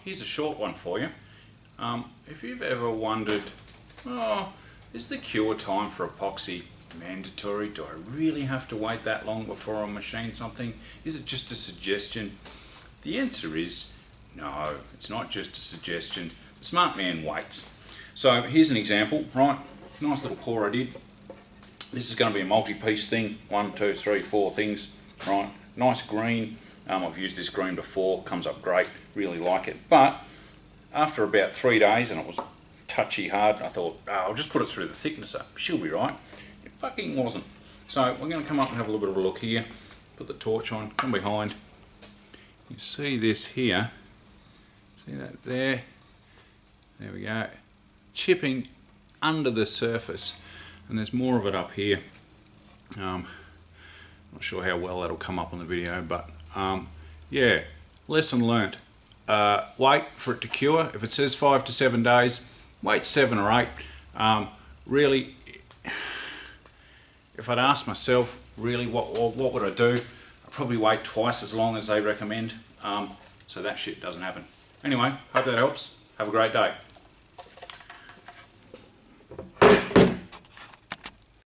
here's a short one for you. If you've ever wondered, oh, is the cure time for epoxy mandatory? Do I really have to wait that long before I machine something? Is it just a suggestion? The answer is no, it's not just a suggestion. The smart man waits. So here's an example, right? Nice little pour I did. This is going to be a multi-piece thing, 1, 2, 3, 4 things, right? Nice green. I've used this green before, comes up great, really like it. But after about 3 days, and it was touchy hard, I thought, oh, I'll just put it through the thicknesser, she'll be right. It fucking wasn't. So we're going to come up and have a little bit of a look here. Put the torch on, come behind. You see this here, see that there? There we go. Chipping under the surface, and there's more of it up here. Not sure how well that'll come up on the video, but yeah, lesson learnt. Wait for it to cure. If it says 5 to 7 days, wait 7 or 8. Really, if I'd asked myself, really, what would I do? I'd probably wait twice as long as they recommend, so that shit doesn't happen. Anyway, hope that helps. Have a great day.